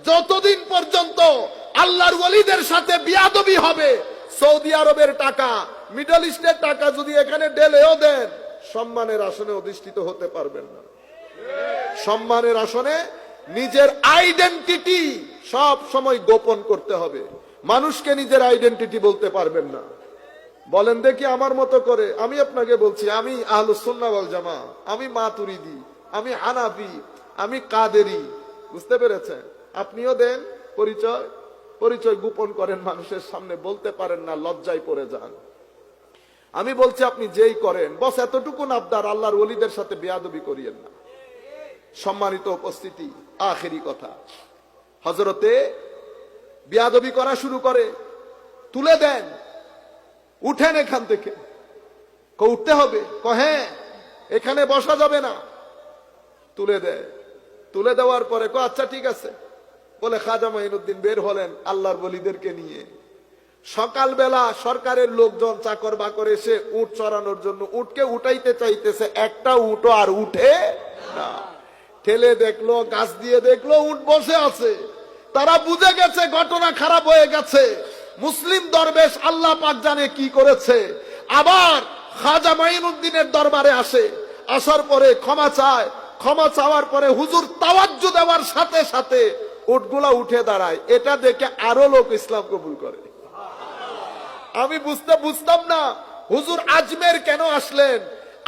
যতদিন পর্যন্ত আল্লাহর ওলিদের সাথে বিয়াদবি হবে, সৌদি আরবের টাকা, মিডল ইস্টের টাকা যদি এখানে ঢেলেও দেন, সম্মানের আসনে অধিষ্ঠিত হতে পারবেন না। সম্মানের আসনে নিজের আইডেন্টিটি সব সময় গোপন করতে হবে। মানুষকে নিজের আইডেন্টিটি বলতে পারবেন না। বলেন দেখি আমার মতো করে, আমি আপনাকে বলছি, আমি আহলুস সুন্নাহ ওয়াল জামা, আমি মাতুরিদি, আমি হানাফি, আমি কাদেরি। বুঝতে পেরেছেন? আপনিও দেন পরিচয়, পরিচয় গোপন করেন, মানুষের সামনে বলতে পারেন না, লজ্জায় পড়ে যান। আমি বলছি আপনি যেই করেন, বস এতটুকু আবদার, আল্লাহর ওলিদের সাথে বেয়াদবি করিয়েন না। সম্মানিত উপস্থিতি, আখেরি কথা, হযরতে বেয়াদবি করা শুরু করে, তুলে দেন, উঠেন এখান থেকে। উঠতে হবে, হ্যাঁ এখানে বসা যাবে না। তুলে দেয়, তুলে দেওয়ার পরে আচ্ছা ঠিক আছে বলে খাজা মাইনুদ্দিন বের হলেন আল্লাহর ওলিদেরকে নিয়ে। সকালবেলা সরকারের লোকজন চাকর বাকর এসে উট চড়ানোর জন্য উটকে উঠাইতে চাইতেছে, একটা উটও আর উঠে না। ঠেলে দেখলো, গাছ দিয়ে দেখলো উট বসে আছে। তারা বুঝে গেছে ঘটনা খারাপ হয়ে গেছে। মুসলিম দরবেশ আল্লাহ পাক জানে কি করেছে। আবার খাজা মাইনুদ্দিনের দরবারে আসে, আসার পরে ক্ষমা চায়, ক্ষমা চাওয়ার পরে হুজুর তাওয়াজ্জু দেওয়ার সাথে সাথে উটগুলা উঠে দাঁড়ায়। এটা দেখে আরো লোক ইসলাম কবুল করে। আমি বুঝতাম না হুজুর আজমের কেন আসলেন।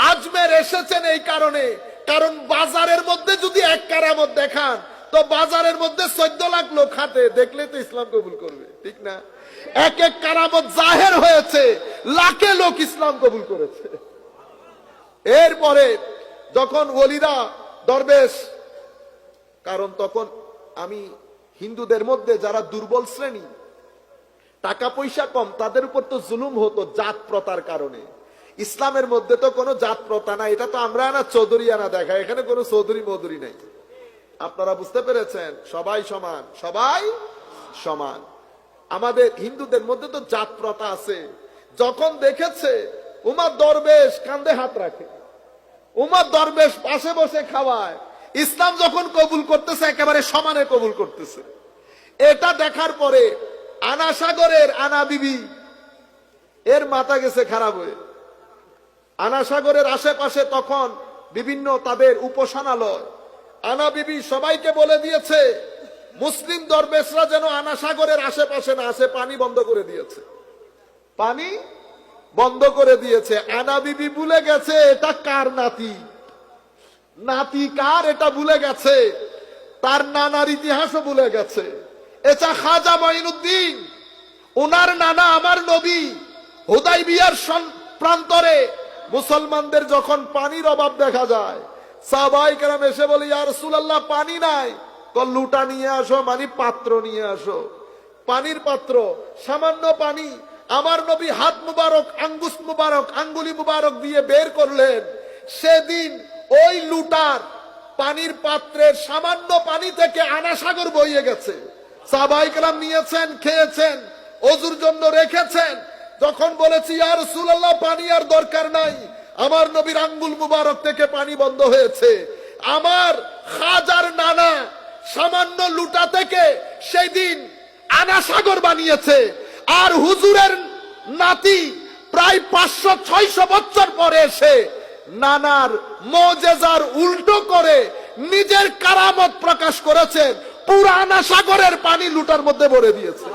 আজমের এসেছেন এই কারণে, কারণ বাজারের মধ্যে যদি এক কারামত দেখান তো বাজারের মধ্যে 14 লাখ লোক হাতে দেখলে তো ইসলাম কবুল করবে, ঠিক না? এক এক কারামত জাহের হয়েছে, লাখে লোক ইসলাম কবুল করেছে। এরপরে যখন ওলিরা দরবেশ, কারণ তখন আমি হিন্দুদের মধ্যে যারা দুর্বল শ্রেণী, টাকা পয়সা কম, তাদের উপর তো জুলুম হতো জাত প্রথার কারণে। ইসলামের মধ্যে তো কোনো জাত প্রথা নাই। এটা তো আমরা না চৌধুরী আনা দেখা, এখানে কোনো চৌধুরী মধুরী নাই। আপনারা বুঝতে পেরেছেন? সবাই সমান, সবাই সমান। আমাদের হিন্দুদের মধ্যে তো জাত প্রথা আছে। যখন দেখেছে উমার দরবেশ কান্দে হাত রাখে, উমার দরবেশ পাশে বসে খাওয়ায়, ইসলাম যখন কবুল করতেছে একেবারে সমানে কবুল করতেছে। এটা দেখার পরে আনা সাগরের আনা বিবি এর মাথা গেছে খারাপ হয়ে। আনা সাগরের আশেপাশে তখন বিভিন্ন তাদের উপাসনালয়। আনা বিবি সবাইকে বলে দিয়েছে মুসলিম দরবেশরা যেন আনা সাগরের আশেপাশে না আসে, পানি বন্ধ করে দিয়েছে, পানি বন্ধ করে দিয়েছে। আনা বিবি ভুলে গেছে এটা কার নাতি, নাতি কার এটা ভুলে গেছে, তার নানার ইতিহাসও ভুলে গেছে। এটা খাজা মাইনুদ্দিন, ওনার নানা আমার নবী হুদাইবিয়ার প্রান্তরে মুসলমানদের যখন পানির অভাব দেখা যায়, সাহাবায়ে কেরাম এসে বলে ইয়া রাসূলুল্লাহ পানি নাই। লুটা নিয়ে আসো, মানে পাত্র নিয়ে আসো, পানির পাত্র, সামান্য পানি। আমার নবী হাত মুবারক, আঙ্গুস মুবারক, আঙ্গুলি মুবারক দিয়ে বের করলেন। সেদিন ওই লুটার পানির পাত্রের সামান্য পানি থেকে আনা সাগর বইয়ে গেছে। সাহাবায়ে কেরাম নিয়েছেন, খেয়েছেন, ওযুর জন্য রেখেছেন। যখন বলেছি ইয়া রাসূলুল্লাহ পানি আর দরকার নাই, আমার নবীর আঙ্গুল মুবারক থেকে পানি বন্ধ হয়েছে। আমার খাজার নানা সামান্য লুটা থেকে সেই দিন আনা সাগর বানিয়েছে। আর হুজুরের নাতি প্রায় 500-600 বছর পরে এসে নানার মুজিজার উল্টো করে নিজের কারামত প্রকাশ করেছেন, পুরা আনা সাগরের পানি লুটার মধ্যে ভরে দিয়েছে।